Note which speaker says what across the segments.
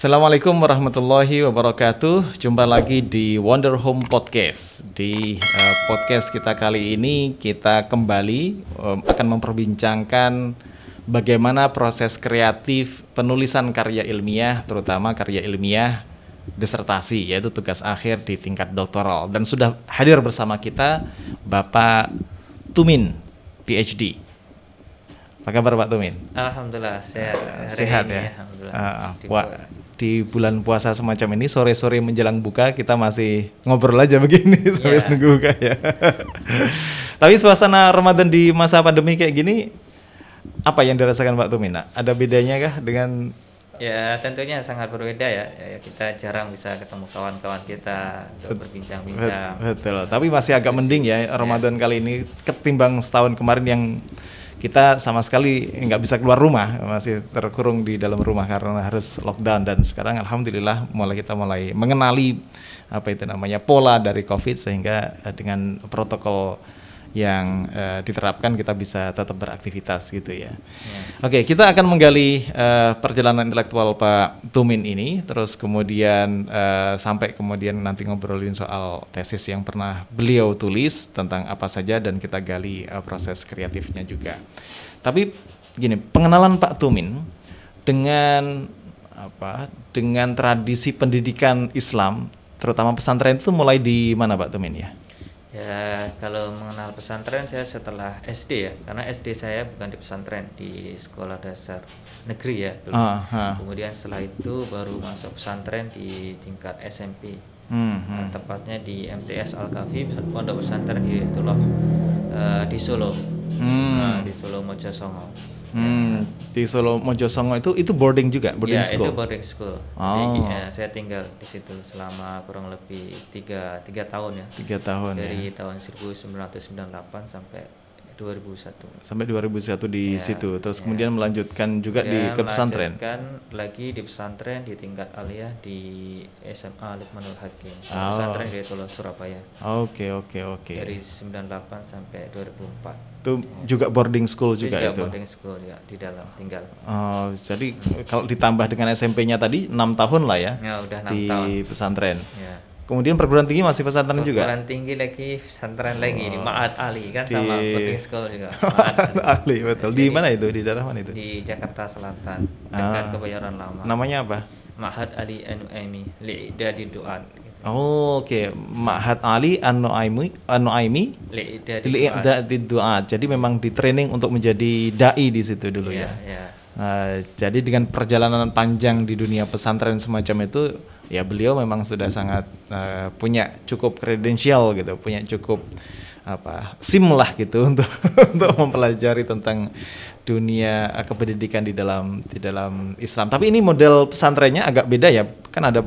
Speaker 1: Assalamualaikum warahmatullahi wabarakatuh. Jumpa lagi di Wonder Home Podcast. Di podcast kita kali ini kita kembali akan memperbincangkan bagaimana proses kreatif penulisan karya ilmiah, terutama karya ilmiah disertasi, yaitu tugas akhir di tingkat doktoral. Dan sudah hadir bersama kita Bapak Tumin, PhD. Apa kabar Pak Tumin?
Speaker 2: Alhamdulillah sehat.
Speaker 1: Sehat ya. Alhamdulillah. Di bulan puasa semacam ini, sore-sore menjelang buka kita masih ngobrol aja begini sambil nunggu buka ya. Tapi suasana Ramadan di masa pandemi kayak gini, apa yang dirasakan Pak Tumin? Ada bedanya kah dengan?
Speaker 2: Ya tentunya sangat berbeda ya. Kita jarang bisa ketemu kawan-kawan kita untuk berbincang-bincang.
Speaker 1: Betul. Tapi masih agak mending ya Ramadan kali ini ketimbang setahun kemarin yang kita sama sekali nggak bisa keluar rumah, masih terkurung di dalam rumah karena harus lockdown. Dan sekarang alhamdulillah kita mulai mengenali pola dari COVID, sehingga dengan protokol yang diterapkan kita bisa tetap beraktivitas gitu ya. Oke, kita akan menggali perjalanan intelektual Pak Tumin ini, terus kemudian sampai kemudian nanti ngobrolin soal tesis yang pernah beliau tulis tentang apa saja, dan kita gali proses kreatifnya juga. Tapi gini, pengenalan Pak Tumin dengan dengan tradisi pendidikan Islam, terutama pesantren, itu mulai di mana Pak Tumin ya?
Speaker 2: Ya, kalau mengenal pesantren saya setelah SD ya, karena SD saya bukan di pesantren, di sekolah dasar negeri ya dulu. Kemudian setelah itu baru masuk pesantren di tingkat SMP. Tepatnya di MTS Al-Kafi, Pondok Pesantren Hidayatullah di Solo. Di Solo Mojosongo.
Speaker 1: Di Solo Mojosongo itu boarding juga, boarding school.
Speaker 2: Ya, itu boarding school. Jadi, saya tinggal di situ selama kurang lebih 3 tahun ya.
Speaker 1: 3 tahun.
Speaker 2: Dari tahun 1998 sampai 2001.
Speaker 1: Sampai 2001 di situ. Terus kemudian melanjutkan juga ke pesantren.
Speaker 2: Melanjutkan lagi di pesantren di tingkat aliyah di SMA Luqmanul Hakim. Pesantren di Surabaya.
Speaker 1: Oke.
Speaker 2: Dari 98 sampai 2004.
Speaker 1: Itu juga boarding school juga itu.
Speaker 2: Boarding school ya, di dalam tinggal.
Speaker 1: Jadi kalau ditambah dengan SMP-nya tadi 6 tahun lah ya.
Speaker 2: Ya, udah 6
Speaker 1: di
Speaker 2: tahun.
Speaker 1: Pesantren.
Speaker 2: Ya.
Speaker 1: Kemudian perguruan tinggi masih pesantren juga?
Speaker 2: Perguruan tinggi lagi, pesantren lagi di Ma'had Ali kan, sama boarding school juga.
Speaker 1: Ali, betul. Di mana itu? Di daerah mana itu?
Speaker 2: Di Jakarta Selatan, dekat Kebayoran Lama.
Speaker 1: Namanya apa?
Speaker 2: Ma'had Ali An-Nu'aimi Li'idadi Du'at.
Speaker 1: Oke. Ma'had Ali An-Nu'aimi Li'idadi Du'at. Jadi memang di training untuk menjadi dai di situ dulu ya. Jadi dengan perjalanan panjang di dunia pesantren semacam itu, ya beliau memang sudah sangat punya cukup kredensial gitu, punya cukup SIM lah gitu untuk mempelajari tentang dunia kependidikan di dalam Islam. Tapi ini model pesantrennya agak beda ya. Kan ada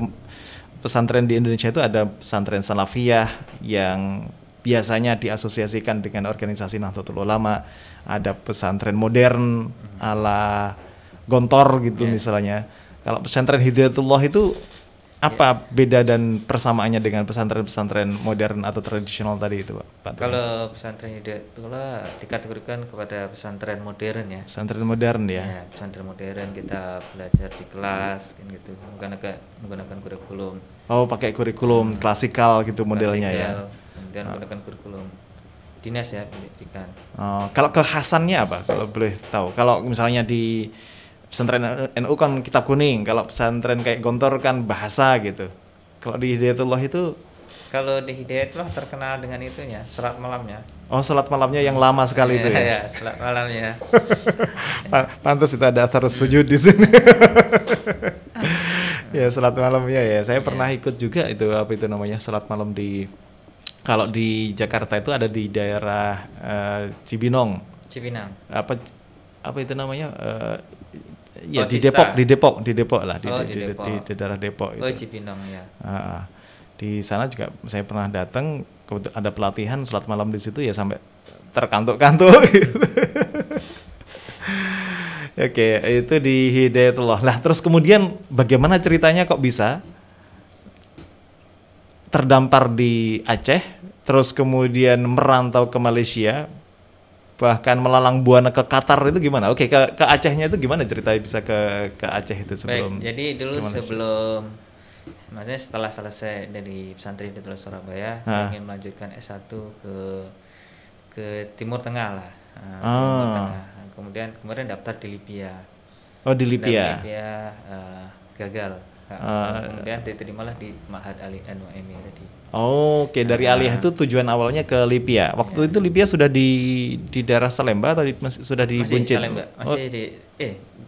Speaker 1: pesantren di Indonesia itu ada pesantren salafiyah yang biasanya diasosiasikan dengan organisasi Nahdlatul Ulama, ada pesantren modern ala Gontor gitu misalnya. Kalau pesantren Hidayatullah itu apa beda dan persamaannya dengan pesantren-pesantren modern atau tradisional tadi itu, Pak?
Speaker 2: Kalau pesantren Hidayatullah dikategorikan kepada pesantren modern ya.
Speaker 1: Pesantren modern ya.
Speaker 2: Ya, pesantren modern, kita belajar di kelas kan gitu, menggunakan kurikulum.
Speaker 1: Oh, pakai kurikulum klasikal gitu modelnya ya.
Speaker 2: Kemudian menggunakan kurikulum dinas ya, pendidikan.
Speaker 1: Kalau kekhasannya apa? Kalau boleh tahu. Kalau misalnya di pesantren NU kan kitab kuning, kalau pesantren kayak Gontor kan bahasa gitu. Kalau di Hidayatullah itu?
Speaker 2: Kalau di Hidayatullah terkenal dengan itunya, salat malamnya.
Speaker 1: Oh, salat malamnya yang lama sekali itu ya?
Speaker 2: Iya, salat malamnya.
Speaker 1: Pantas itu ada athar sujud di sini. Ya, salat malamnya ya. Saya pernah ikut juga itu, namanya salat malam kalau di Jakarta itu ada di daerah Cibinong. Apa itu namanya? Ya di Depok lah, di daerah Depok itu.
Speaker 2: Oh, Cibinong ya.
Speaker 1: Di sana juga saya pernah datang, ada pelatihan salat malam di situ ya, sampai terkantuk-kantuk gitu. Oke, itu di Hidayatullah. Nah, terus kemudian bagaimana ceritanya kok bisa terdampar di Aceh, terus kemudian merantau ke Malaysia, bahkan melalang buana ke Qatar itu gimana? Oke, ke Acehnya itu gimana ceritanya bisa ke Aceh itu sebelum?
Speaker 2: Baik, jadi dulu sebelum sebenarnya setelah selesai dari pesantren di Teluk Surabaya, saya ingin melanjutkan S1 ke Timur Tengah lah. Timur Tengah. Kemudian kemarin daftar di Libya.
Speaker 1: Oh, di Libya.
Speaker 2: Gagal. Kemudian diterimalah di Ma'had Ali NUMI tadi.
Speaker 1: Oke, dari Aliyah itu tujuan awalnya ke Libya. Waktu itu Libya sudah di daerah Salemba atau sudah di Buncit?
Speaker 2: Salemba. Masih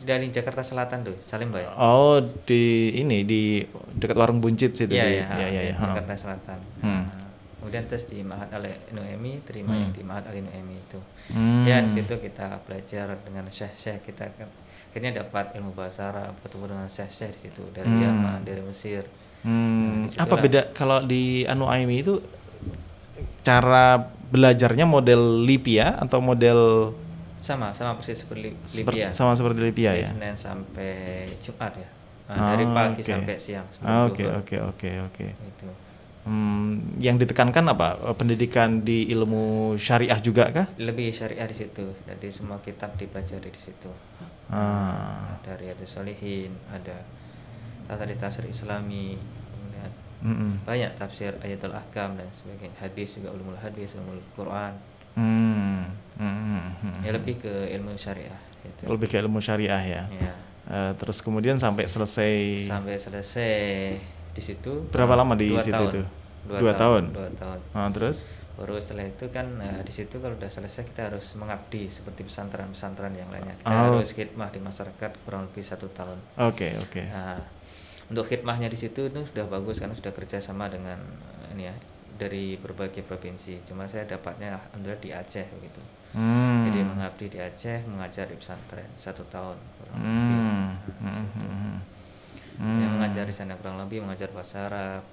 Speaker 2: dari Jakarta Selatan tuh, Salemba ya.
Speaker 1: Oh, di dekat warung Buncit situ.
Speaker 2: Iya. Jakarta Selatan. Kemudian tes di Ma'had Ali NUMI, terima yang di Ma'had Ali NUMI itu. Ya di situ kita belajar dengan syekh-syekh, kita kan akhirnya dapat ilmu bahasa Arab, ketemu dengan syekh-syekh di situ dari Yaman, dari Mesir.
Speaker 1: Apa beda kalau di NUMI itu cara belajarnya model Libya atau model
Speaker 2: sama persis seperti Libya.
Speaker 1: Sama seperti Libya ya.
Speaker 2: Senin sampai Jumat ya. Dari pagi sampai siang.
Speaker 1: Oke. Itu. Yang ditekankan apa? Pendidikan di ilmu syariah juga kah?
Speaker 2: Lebih syariah di situ. Jadi semua kitab dipelajari di situ. Ada Riyadhus Shalihin, ada tafsir Islami, kemudian banyak tafsir Ayatul Ahkam dan sebagainya. Hadis juga, ulumul hadis, ulumul Quran. Ya lebih ke ilmu syariah. Gitu.
Speaker 1: Lebih ke ilmu syariah ya. Terus kemudian sampai selesai
Speaker 2: di situ.
Speaker 1: Berapa lama di situ itu? 2 tahun. Terus?
Speaker 2: Baru setelah itu kan di situ kalau udah selesai kita harus mengabdi seperti pesantren-pesantren yang lainnya. Kita harus khidmah di masyarakat kurang lebih 1 tahun.
Speaker 1: Oke.
Speaker 2: Nah, untuk khidmahnya di situ itu sudah bagus karena sudah kerjasama dengan dari berbagai provinsi. Cuma saya dapatnya alhamdulillah di Aceh begitu. Jadi mengabdi di Aceh, mengajar di pesantren 1 tahun kurang lebih. Mengajar di sana kurang lebih, mengajar bahasa Arab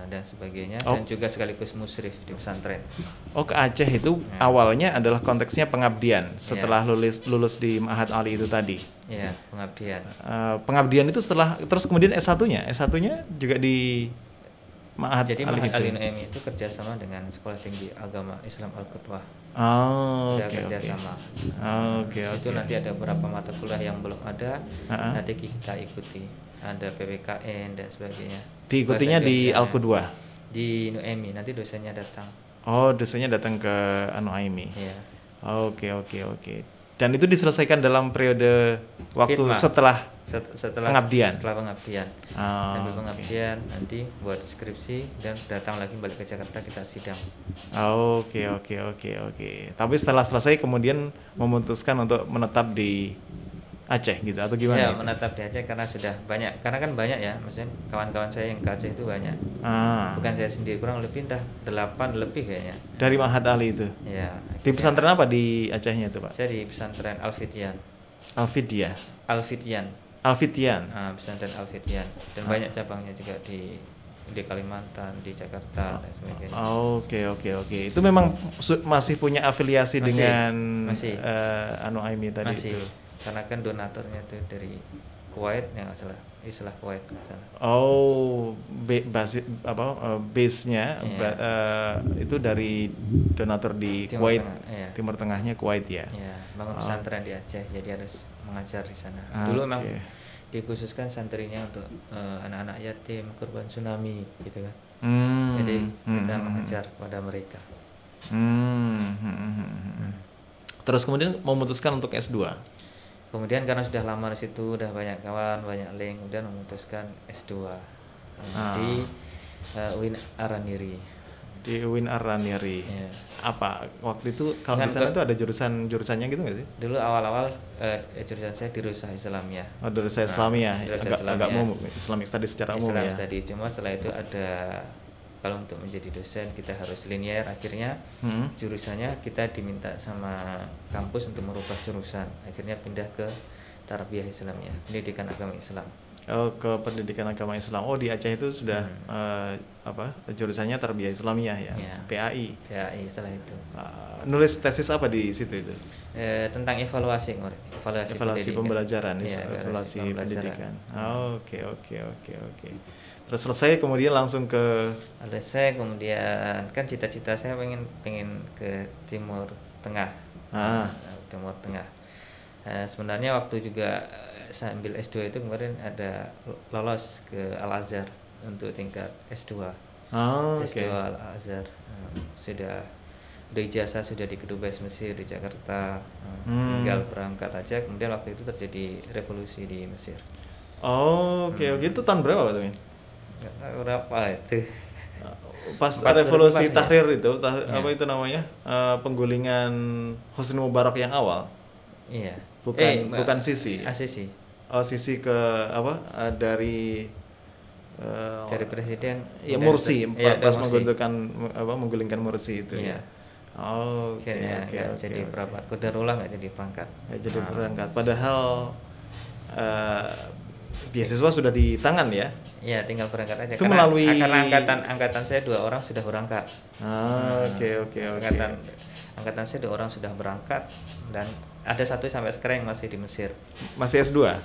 Speaker 2: dan sebagainya, dan juga sekaligus musyrif di pesantren.
Speaker 1: Ke Aceh itu awalnya adalah konteksnya pengabdian setelah lulus di Ma'had Ali itu tadi.
Speaker 2: Iya, pengabdian.
Speaker 1: Pengabdian itu setelah terus kemudian S1-nya juga di Ma'had Ali.
Speaker 2: Jadi Ma'had Ali NUMI itu kerjasama dengan Sekolah Tinggi Agama Islam Al-Qudwah. Kerjasama. Itu nanti ada beberapa mata kuliah yang belum ada, nanti kita ikuti. Ada PPKN dan sebagainya.
Speaker 1: Diikutinya di Al-Qudwah?
Speaker 2: Di NUMI, nanti dosennya datang.
Speaker 1: Dosennya datang ke NUMI.
Speaker 2: Iya.
Speaker 1: Oke. Dan itu diselesaikan dalam periode waktu setelah pengabdian.
Speaker 2: Setelah pengabdian. Sambil pengabdian nanti buat skripsi dan datang lagi balik ke Jakarta kita sidang.
Speaker 1: Oke. Tapi setelah selesai kemudian memutuskan untuk menetap di Aceh gitu atau gimana?
Speaker 2: Ya, menetap di Aceh karena sudah banyak, karena kan banyak ya, maksudnya kawan-kawan saya yang ke Aceh itu banyak. Bukan saya sendiri, kurang lebih entah 8 lebih kayaknya.
Speaker 1: Dari Ma'had Ali itu?
Speaker 2: Ya.
Speaker 1: Di pesantren apa di Acehnya itu Pak?
Speaker 2: Saya di pesantren Al-Fidyan. Pesantren Al-Fidyan. Dan banyak cabangnya juga di Kalimantan, di Jakarta dan sebagainya.
Speaker 1: Oke. Itu memang masih punya afiliasi dengan NUMI tadi
Speaker 2: masih.
Speaker 1: itu?
Speaker 2: Karena kan donaturnya itu dari Kuwait, ya nggak salah, istilah Kuwait nggak salah.
Speaker 1: Base-nya itu dari donatur di Kuwait, Timur Tengahnya Kuwait ya.
Speaker 2: Iya, bangun pesantren di Aceh, jadi harus mengajar di sana. Dulu memang dikhususkan santrinya untuk anak-anak yatim, korban tsunami, gitu kan. Jadi kita mengajar pada mereka.
Speaker 1: Terus kemudian memutuskan untuk S2.
Speaker 2: Kemudian karena sudah lama di situ, udah banyak kawan, banyak link, kemudian memutuskan S2 di UIN Araniri.
Speaker 1: Di UIN Araniri.
Speaker 2: Ya.
Speaker 1: Apa waktu itu kalau di sana itu ada jurusannya gitu nggak sih?
Speaker 2: Dulu awal-awal jurusan saya di Dirusah Islamiyah.
Speaker 1: Dirusah Islamiyah. Agak umum, Islamic Studies secara umum ya.
Speaker 2: Islamic Studies, cuma setelah itu ada, kalau untuk menjadi dosen kita harus linier, akhirnya jurusannya kita diminta sama kampus untuk merubah jurusan, akhirnya pindah ke Tarbiyah Islamiyah, pendidikan agama Islam.
Speaker 1: Ke pendidikan agama Islam. Di Aceh itu sudah jurusannya Tarbiyah Islamiyah ya. PAI setelah
Speaker 2: itu.
Speaker 1: Nulis tesis apa di situ itu?
Speaker 2: Tentang evaluasi
Speaker 1: pembelajaran, evaluasi pendidikan. Oke. Terus selesai kemudian langsung ke
Speaker 2: kemudian kan cita-cita saya pengen ke Timur Tengah. Timur Tengah. Sebenarnya waktu juga saya ambil S2 itu kemarin ada lolos ke Al-Azhar untuk tingkat S2. S2 Al-Azhar. Sudah ijazah sudah di Kedubes Mesir di Jakarta. Tinggal berangkat aja. Kemudian waktu itu terjadi revolusi di Mesir.
Speaker 1: Oke. Itu tahun berapa tuh, Min?
Speaker 2: Nggak tahu berapa itu.
Speaker 1: Pas revolusi Tahrir itu, apa itu namanya? Penggulingan Hosni Mubarak yang awal.
Speaker 2: Iya.
Speaker 1: Bukan Sisi.
Speaker 2: Sisi.
Speaker 1: Sisi ke apa? Dari
Speaker 2: presiden.
Speaker 1: Ya Mursi, pas menggulingkan Mursi itu ya. Oke.
Speaker 2: Jadi berapa? Qadarullah nggak jadi berangkat.
Speaker 1: Jadi berangkat. Padahal beasiswa sudah di tangan ya?
Speaker 2: Iya, tinggal berangkat aja.
Speaker 1: Itu melalui
Speaker 2: karena angkatan saya 2 orang sudah berangkat.
Speaker 1: Oke.
Speaker 2: Angkatan saya 2 orang sudah berangkat dan ada satu sampai sekarang yang masih di Mesir.
Speaker 1: Masih S2?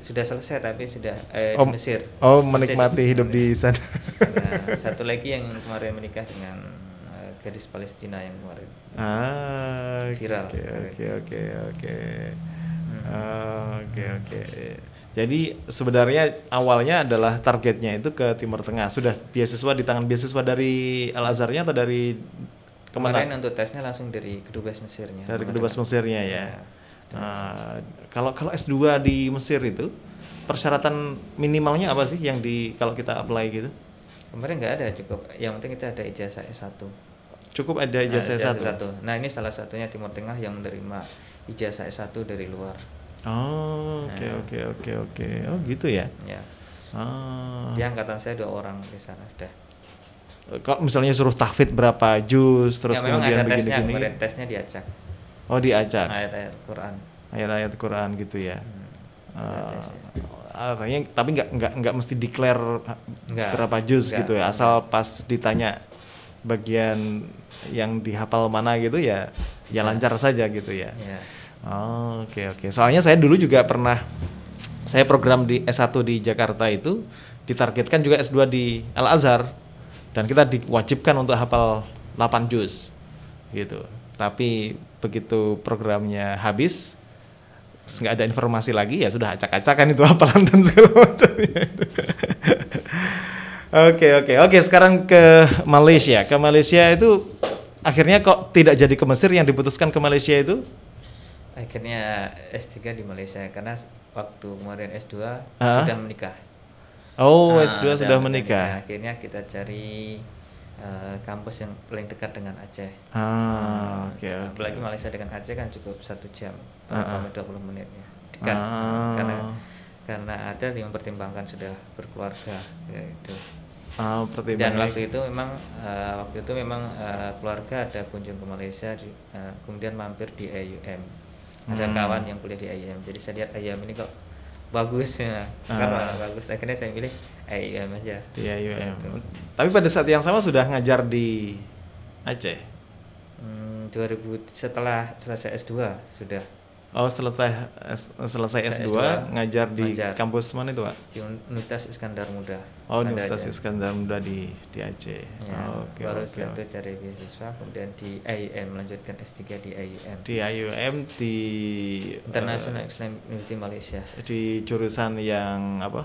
Speaker 2: Sudah selesai tapi sudah di Mesir.
Speaker 1: Menikmati hidup di sana.
Speaker 2: Nah, satu lagi yang kemarin menikah dengan gadis Palestina yang kemarin. Viral.
Speaker 1: Oke. Jadi sebenarnya awalnya adalah targetnya itu ke Timur Tengah. Sudah beasiswa di tangan beasiswa dari Al-Azharnya atau dari kemana?
Speaker 2: Kemarin untuk tesnya langsung dari Kedubes Mesirnya.
Speaker 1: Dari Kedubes Mesirnya ya. Kalau S2 di Mesir itu persyaratan minimalnya apa sih yang kalau kita apply gitu?
Speaker 2: Kemarin nggak ada, cukup. Yang penting kita ada ijazah S1.
Speaker 1: Cukup ada ijazah S1.
Speaker 2: Nah, ini salah satunya Timur Tengah yang menerima ijazah S1 dari luar.
Speaker 1: Oke. Oh gitu ya.
Speaker 2: Ya. Di angkatan saya 2 orang di sana sudah.
Speaker 1: Kalau misalnya suruh tahfidz berapa juz terus kemudian begini-begini.
Speaker 2: Kemarin tesnya diacak.
Speaker 1: Diacak.
Speaker 2: Ayat-ayat Quran.
Speaker 1: Ayat-ayat Quran gitu ya. Artinya tapi nggak mesti declare berapa juz gitu ya. Asal pas ditanya bagian yang dihafal mana gitu ya lancar saja gitu ya. Oke. Soalnya saya dulu juga pernah saya program di S1 di Jakarta itu ditargetkan juga S2 di Al-Azhar dan kita diwajibkan untuk hafal 8 juz gitu. Tapi begitu programnya habis nggak ada informasi lagi ya sudah acak-acakan itu hafalan dan segala macamnya. Oke. Sekarang ke Malaysia. Ke Malaysia itu akhirnya kok tidak jadi ke Mesir, yang diputuskan ke Malaysia itu?
Speaker 2: Akhirnya S3 di Malaysia karena waktu kemarin S2 sudah menikah.
Speaker 1: S2 sudah menikah.
Speaker 2: Akhirnya kita cari kampus yang paling dekat dengan Aceh. Apalagi Malaysia dengan Aceh kan cukup 1 jam, 20 menit ya. Dekat. Karena ada yang mempertimbangkan sudah berkeluarga gitu. Dan waktu itu memang keluarga ada kunjung ke Malaysia, kemudian mampir di IUM. Ada kawan yang kuliah di IUM, jadi saya lihat IUM ini kok bagus ya, karena bagus. Akhirnya saya pilih IUM aja.
Speaker 1: Di IUM. Tapi pada saat yang sama sudah ngajar di Aceh.
Speaker 2: 2000 setelah selesai S2 sudah.
Speaker 1: Selesai S2 ngajar di kampus mana itu, Pak?
Speaker 2: Di Universitas Iskandar Muda.
Speaker 1: Universitas Iskandar Muda di Aceh.
Speaker 2: Baru setelah itu cari beasiswa, kemudian di IUM melanjutkan S3 di IUM.
Speaker 1: Di IUM di
Speaker 2: International Islamic University Malaysia.
Speaker 1: Di jurusan yang apa?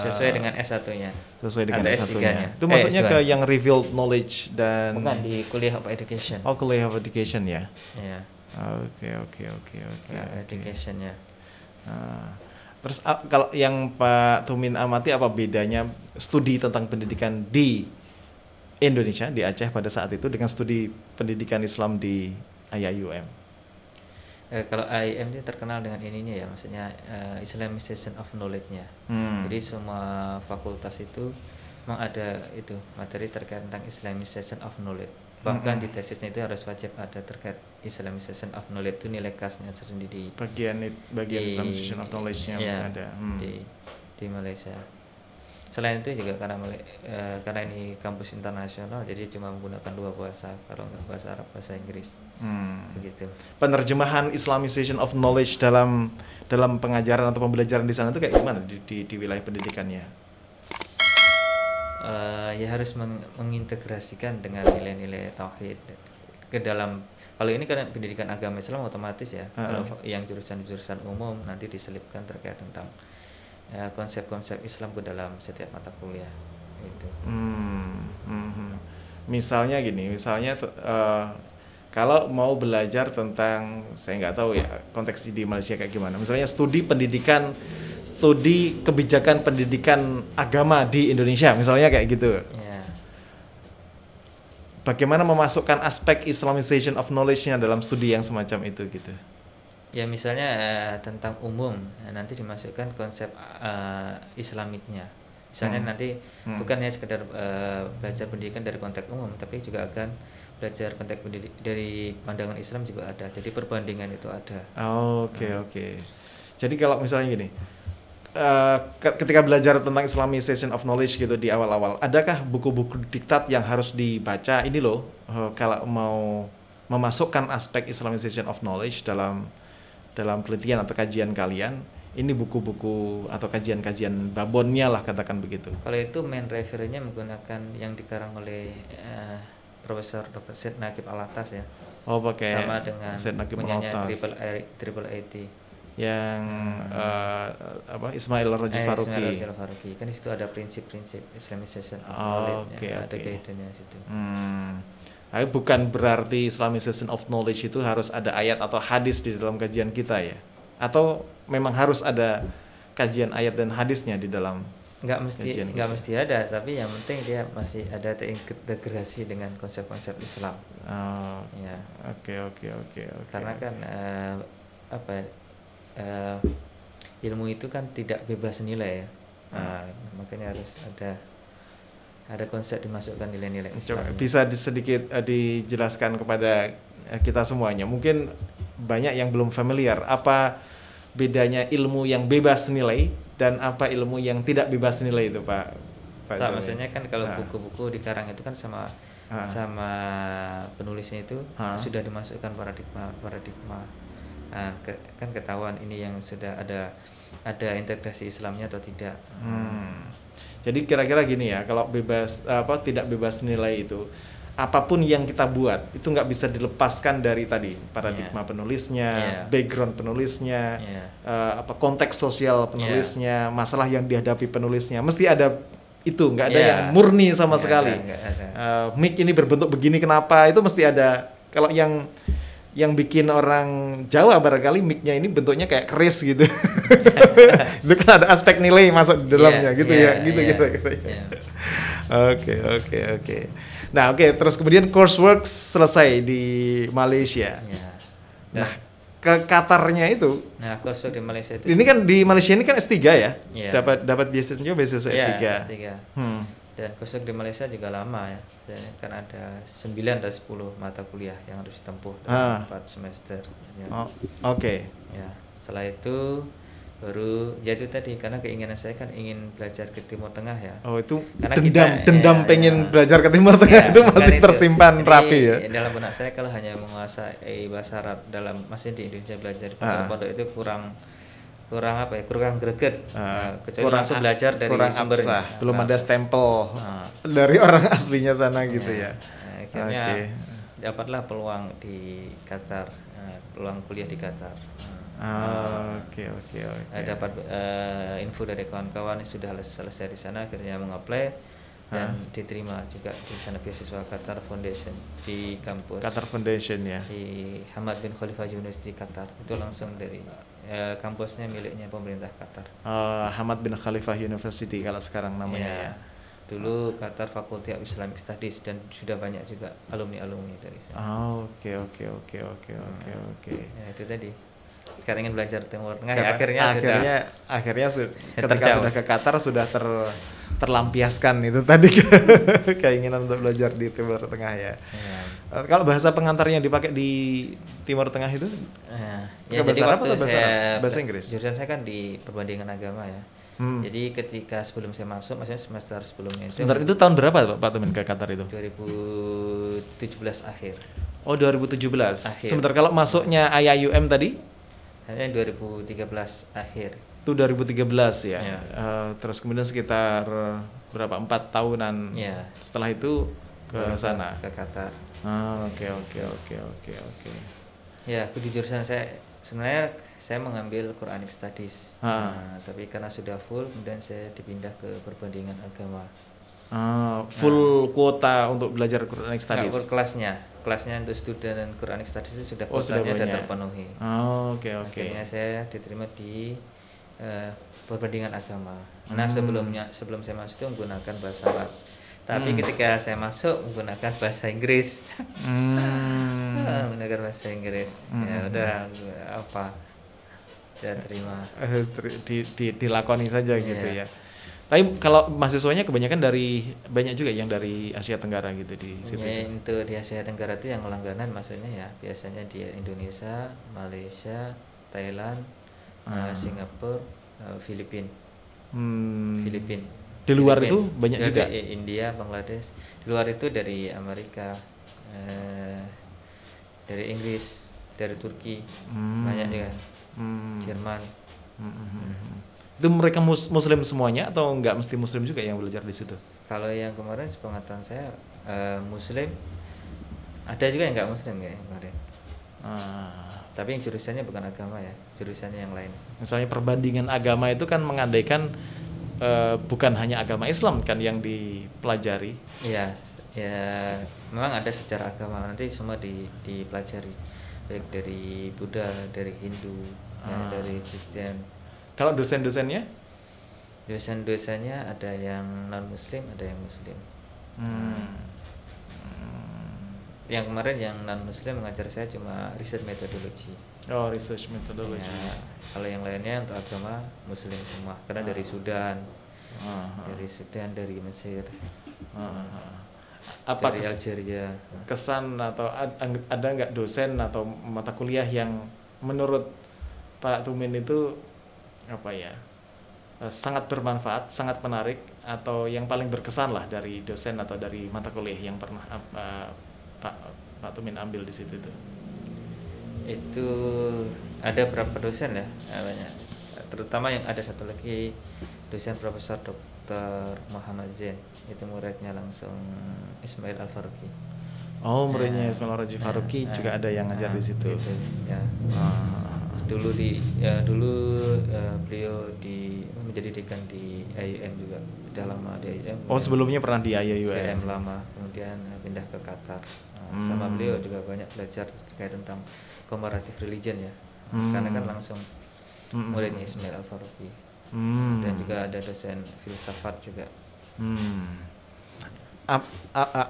Speaker 2: Sesuai dengan S1-nya.
Speaker 1: Sesuai dengan S1-nya. Itu maksudnya ke yang revealed knowledge dan
Speaker 2: bukan di kuliah of education.
Speaker 1: Kuliah of education ya.
Speaker 2: Iya.
Speaker 1: Oke.
Speaker 2: Education-nya.
Speaker 1: Terus kalau yang Pak Tumin amati, apa bedanya studi tentang pendidikan di Indonesia, di Aceh pada saat itu dengan studi pendidikan Islam di IUM?
Speaker 2: Kalau IUM dia terkenal dengan ininya ya, maksudnya Islamization of knowledge-nya. Jadi semua fakultas itu memang ada itu materi terkait tentang Islamization of knowledge. Bahkan di tesisnya itu harus wajib ada terkait Islamization of knowledge, itu nilai kelasnya sendiri di
Speaker 1: bagian Islamization of knowledge-nya mesti ada
Speaker 2: di Malaysia. Selain itu juga karena ini kampus internasional, jadi cuma menggunakan 2 bahasa, kalau nggak bahasa Arab, bahasa Inggris. Begitu.
Speaker 1: Penerjemahan Islamization of knowledge dalam pengajaran atau pembelajaran di sana itu kayak gimana di wilayah pendidikannya?
Speaker 2: Ya harus mengintegrasikan dengan nilai-nilai tauhid ke dalam Kalau ini kan pendidikan agama Islam otomatis ya. Kalau yang jurusan-jurusan umum nanti diselipkan terkait tentang konsep-konsep Islam ke dalam setiap mata kuliah itu.
Speaker 1: Misalnya gini, kalau mau belajar tentang, saya nggak tahu ya konteks di Malaysia kayak gimana. Misalnya studi kebijakan pendidikan agama di Indonesia, misalnya kayak gitu.
Speaker 2: Yeah.
Speaker 1: Bagaimana memasukkan aspek Islamization of knowledge-nya dalam studi yang semacam itu gitu?
Speaker 2: Ya misalnya tentang umum, nanti dimasukkan konsep Islamiknya. Misalnya nanti bukan hanya sekedar belajar pendidikan dari konteks umum, tapi juga akan belajar konteks dari pandangan Islam juga ada. Jadi perbandingan itu ada.
Speaker 1: Oke. Jadi kalau misalnya gini, ketika belajar tentang Islamization of knowledge gitu di awal-awal, adakah buku-buku diktat yang harus dibaca? Ini loh, kalau mau memasukkan aspek Islamization of knowledge dalam penelitian atau kajian kalian, ini buku-buku atau kajian-kajian babonnya lah, katakan begitu.
Speaker 2: Kalau itu main referennya menggunakan yang dikarang oleh Profesor Dr. Syed Naqib Alatas ya.
Speaker 1: Pakai
Speaker 2: sama dengan punyanya Triple AT.
Speaker 1: Yang Ismail Rajab
Speaker 2: Faruqi. Kan di situ ada prinsip-prinsip Islamization of knowledge, ada guide-nya situ.
Speaker 1: Tapi bukan berarti Islamization of knowledge itu harus ada ayat atau hadis di dalam kajian kita ya? Atau memang harus ada kajian ayat dan hadisnya di dalam?
Speaker 2: Nggak mesti ada, tapi yang penting dia masih ada terintegrasi dengan konsep-konsep Islam. Ya.
Speaker 1: Oke.
Speaker 2: Karena kan ilmu itu kan tidak bebas nilai ya. Makanya harus ada konsep dimasukkan nilai-nilai Islam.
Speaker 1: Bisa sedikit dijelaskan kepada kita semuanya. Mungkin banyak yang belum familiar apa bedanya ilmu yang bebas nilai dan apa ilmu yang tidak bebas nilai itu, Pak.
Speaker 2: Maksudnya kan kalau buku-buku dikarang itu kan sama penulisnya itu sudah dimasukkan paradigma. Kan ketahuan ini yang sudah ada integrasi Islamnya atau tidak.
Speaker 1: Jadi kira-kira gini ya, kalau tidak bebas nilai itu, apapun yang kita buat itu nggak bisa dilepaskan dari tadi paradigma penulisnya, background penulisnya, konteks sosial penulisnya, masalah yang dihadapi penulisnya, mesti ada itu, nggak ada yang murni sama sekali. Mic ini berbentuk begini kenapa? Itu mesti ada. Kalau yang bikin orang Jawa barangkali mic-nya ini bentuknya kayak keris gitu. Itu kan ada aspek nilai masuk di dalamnya gitu. Oke. Nah, terus kemudian coursework selesai di Malaysia. Nah, ke Qatarnya itu.
Speaker 2: Nah, coursework di Malaysia itu.
Speaker 1: Ini kan di Malaysia ini kan S3 ya? Dapat beasiswa S3.
Speaker 2: S3. Dan coursework di Malaysia juga lama ya. Kan ada 9 atau 10 mata kuliah yang harus ditempuh dalam 4 semester.
Speaker 1: Oke.
Speaker 2: Ya, setelah itu baru itu tadi, karena keinginan saya kan ingin belajar ke Timur Tengah ya.
Speaker 1: Itu karena dendam pengen belajar ke Timur Tengah itu masih tersimpan rapi ya.
Speaker 2: Dalam benak saya kalau hanya menguasai bahasa Arab masih di Indonesia belajar di pondok itu kurang greget. Kecuali langsung belajar dari sumbernya.
Speaker 1: Belum ada stempel dari orang aslinya sana gitu ya.
Speaker 2: Akhirnya dapatlah peluang di Qatar, peluang kuliah di Qatar.
Speaker 1: Oke.
Speaker 2: Dapat info dari kawan-kawan yang sudah selesai di sana, akhirnya mengapply dan diterima juga di sana beasiswa Qatar Foundation di kampus.
Speaker 1: Qatar Foundation ya.
Speaker 2: Di Hamad bin Khalifa University Qatar. Itu langsung dari kampusnya miliknya pemerintah Qatar.
Speaker 1: Hamad bin Khalifa University kalau sekarang namanya ya.
Speaker 2: Dulu Qatar Faculty of Islamic Studies dan sudah banyak juga alumni dari sana.
Speaker 1: Oke.
Speaker 2: Ya, itu tadi. Karena ingin belajar Timur Tengah
Speaker 1: akhirnya ketika sudah ke Qatar sudah terlampiaskan itu tadi keinginan untuk belajar di Timur Tengah ya. Kalau bahasa pengantarnya dipakai di Timur Tengah itu bahasa Arab atau bahasa Inggris?
Speaker 2: Jurusan saya kan di perbandingan agama ya. Jadi ketika sebelum saya masuk, maksudnya semester sebelumnya
Speaker 1: itu tahun berapa Pak Tumin ke Qatar itu?
Speaker 2: 2017 akhir.
Speaker 1: 2017 akhir. Sebentar, kalau masuknya IIUM tadi?
Speaker 2: Hanya 2013 akhir.
Speaker 1: Itu 2013 ya. Terus kemudian sekitar berapa 4 tahunan setelah itu ke sana
Speaker 2: ke Qatar.
Speaker 1: Oke.
Speaker 2: Ya, di jurusan saya sebenarnya saya mengambil Quranic Studies. Tapi karena sudah full, kemudian saya dipindah ke perbandingan agama.
Speaker 1: Full kuota untuk belajar Quranic Studies?
Speaker 2: Enggak, kelasnya untuk student Quranic Studies itu sudah kuotanya sudah terpenuhi.
Speaker 1: Oke.
Speaker 2: Akhirnya saya diterima di perbandingan agama. Nah sebelum saya masuk itu menggunakan bahasa Arab. Tapi ketika saya masuk menggunakan bahasa Inggris. Menggunakan bahasa Inggris. Ya udah saya terima.
Speaker 1: Dilakoni saja gitu ya. Tapi kalau mahasiswanya kebanyakan banyak juga yang dari Asia Tenggara gitu di situ.
Speaker 2: Ya, untuk di Asia Tenggara itu yang langganan maksudnya ya biasanya di Indonesia, Malaysia, Thailand, Singapura, Filipina.
Speaker 1: Di luar itu banyak juga.
Speaker 2: India, Bangladesh. Di luar itu dari Amerika, dari Inggris, dari Turki, banyak juga. Jerman.
Speaker 1: Itu mereka Muslim semuanya atau nggak mesti Muslim juga yang belajar di situ?
Speaker 2: Kalau yang kemarin sepengetahuan saya Muslim, ada juga yang nggak Muslim ya kemarin. Tapi yang jurusannya bukan agama ya, jurusannya yang lain.
Speaker 1: Misalnya perbandingan agama itu kan mengandaikan bukan hanya agama Islam kan yang dipelajari.
Speaker 2: Iya, ya memang ada secara agama nanti semua dipelajari, baik dari Buddha, dari Hindu, dari Kristen.
Speaker 1: Kalau dosen-dosennya?
Speaker 2: Dosen-dosennya ada yang non-Muslim, ada yang Muslim. Yang kemarin yang non-Muslim mengajar saya cuma research methodology.
Speaker 1: Research methodology.
Speaker 2: Ya, kalau yang lainnya untuk agama Muslim semua, karena dari Sudan, dari Mesir, dari Algeria.
Speaker 1: Kesan atau ada nggak dosen atau mata kuliah yang menurut Pak Tumin itu sangat bermanfaat, sangat menarik, atau yang paling berkesan lah dari dosen atau dari mata kuliah yang pernah Pak Tumin ambil di situ itu?
Speaker 2: Itu ada berapa dosen ya, banyak. Terutama yang ada satu lagi dosen Profesor Dr. Muhammad Zain, itu muridnya langsung Ismail Al-Faruqi.
Speaker 1: Muridnya Ismail Al-Faruqi juga ada yang ngajar di situ.
Speaker 2: Gitu, ya. Dulu beliau menjadi dekan di IAIM juga, sudah lama di IAIM.
Speaker 1: Sebelumnya pernah di IAIM
Speaker 2: lama, kemudian pindah ke Qatar. Sama beliau juga banyak belajar terkait tentang comparative religion ya, karena kan langsung muridnya Ismail Al-Faruqi. Dan juga ada dosen filsafat juga.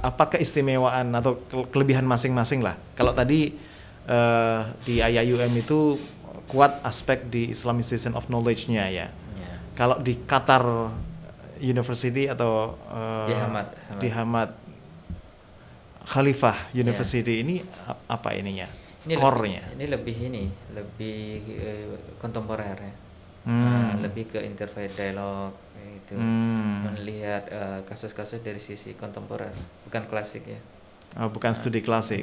Speaker 1: Apa keistimewaan atau kelebihan masing-masing lah? Kalau tadi di IAIM itu kuat aspek di Islamization of knowledge-nya ya. Kalau di Qatar University atau di Hamad Khalifah University ini apa ininya? Core-nya?
Speaker 2: Ini lebih kontemporer ya. Lebih ke interfaith dialog itu. Melihat kasus-kasus dari sisi kontemporer, bukan klasik ya.
Speaker 1: Bukan studi klasik.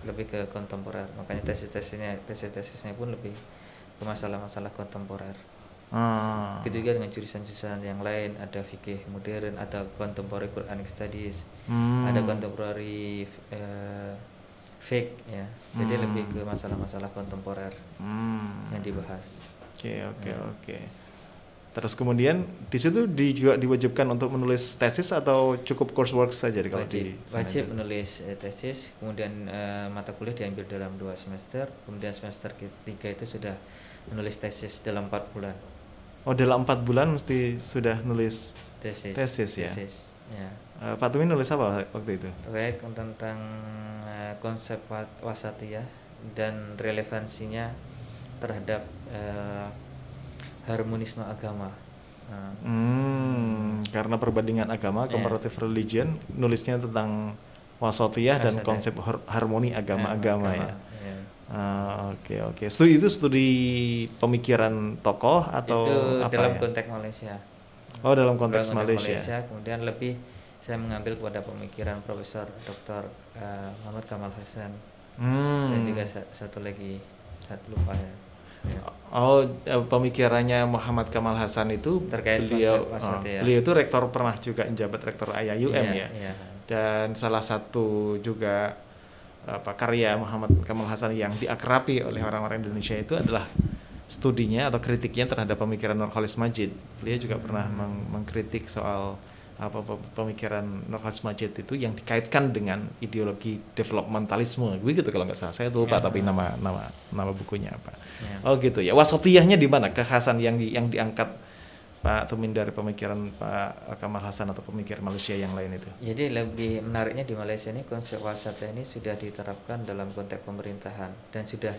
Speaker 2: Lebih ke kontemporer. Makanya tesis-tesisnya pun lebih ke masalah-masalah kontemporer. Begitu juga dengan jurusan-jurusan yang lain, ada fikih modern, ada contemporary Quranic Studies, ada contemporary fiqh ya. Jadi lebih ke masalah-masalah kontemporer yang dibahas.
Speaker 1: Oke. Terus kemudian di situ juga diwajibkan untuk menulis tesis atau cukup coursework saja kalau
Speaker 2: wajib menulis tesis, kemudian mata kuliah diambil dalam 2 semester, kemudian semester ketiga itu sudah menulis tesis dalam 4 bulan.
Speaker 1: Dalam 4 bulan mesti sudah nulis tesis ya. Pak Tumin nulis apa waktu itu?
Speaker 2: Terkait tentang konsep wasatiyah dan relevansinya terhadap harmonisme agama.
Speaker 1: Karena perbandingan agama, comparative religion, nulisnya tentang wasatiyah dan konsep harmoni agama-agama ya. Oke. Itu studi pemikiran tokoh atau
Speaker 2: itu
Speaker 1: apa
Speaker 2: dalam
Speaker 1: ya?
Speaker 2: konteks Malaysia.
Speaker 1: Dalam konteks Malaysia.
Speaker 2: Kemudian lebih saya mengambil kepada pemikiran Profesor Dr. Muhammad Kamal Hasan. Dan juga satu lagi, lupa ya.
Speaker 1: Pemikirannya Muhammad Kamal Hasan itu
Speaker 2: terkait
Speaker 1: beliau itu rektor, pernah juga menjabat rektor IAIM ya. Dan salah satu juga karya Muhammad Kamal Hasan yang diakrabi oleh orang-orang Indonesia itu adalah studinya atau kritiknya terhadap pemikiran Nurcholish Madjid. Beliau juga pernah mengkritik soal pemikiran Nurcholish Madjid itu yang dikaitkan dengan ideologi developmentalisme, begitu kalau nggak salah. Saya lupa tapi nama bukunya apa. Oh gitu ya. Wasatiyahnya di mana? Kekhasan yang diangkat Pak Tumin dari pemikiran Pak Kamal Hasan atau pemikiran Malaysia yang lain itu.
Speaker 2: Jadi lebih menariknya di Malaysia ini konsep wasatiyah ini sudah diterapkan dalam konteks pemerintahan dan sudah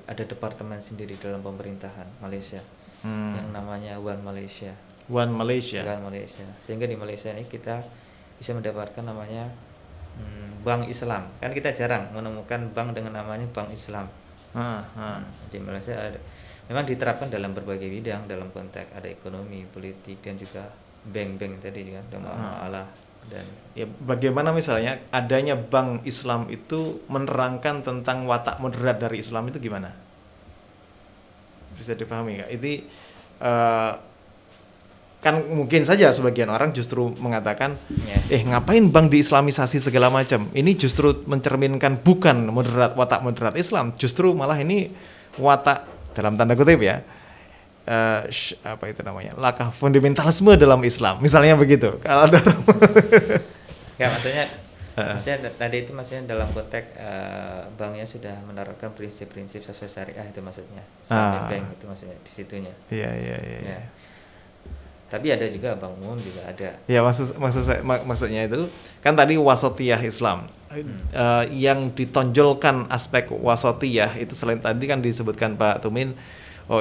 Speaker 2: ada departemen sendiri dalam pemerintahan Malaysia yang namanya One Malaysia.
Speaker 1: One Malaysia.
Speaker 2: One Malaysia. Sehingga di Malaysia ini kita bisa mendapatkan namanya Bank Islam. Kan kita jarang menemukan bank dengan namanya Bank Islam. Di Malaysia ada. Memang diterapkan dalam berbagai bidang, dalam konteks ada ekonomi, politik, dan juga bank-bank tadi kan, dan muamalah dan
Speaker 1: ya, bagaimana misalnya adanya bank Islam itu menerangkan tentang watak moderat dari Islam itu gimana? Bisa dipahami nggak? Ini kan mungkin saja sebagian orang justru mengatakan, ngapain bank diislamisasi segala macam? Ini justru mencerminkan bukan watak moderat Islam, justru malah ini watak dalam tanda kutip ya, apa itu namanya, langkah fundamentalisme dalam Islam, misalnya begitu. Kalau ada
Speaker 2: ya maksudnya tadi itu maksudnya dalam konteks banknya sudah menerapkan prinsip-prinsip sesuai syariah itu maksudnya, bank itu maksudnya di situnya.
Speaker 1: Iya.
Speaker 2: Tapi ada juga bank umum juga ada.
Speaker 1: Ya maksudnya itu kan tadi wasatiyah Islam. Yang ditonjolkan aspek wasatiyah itu selain tadi kan disebutkan Pak Tumin,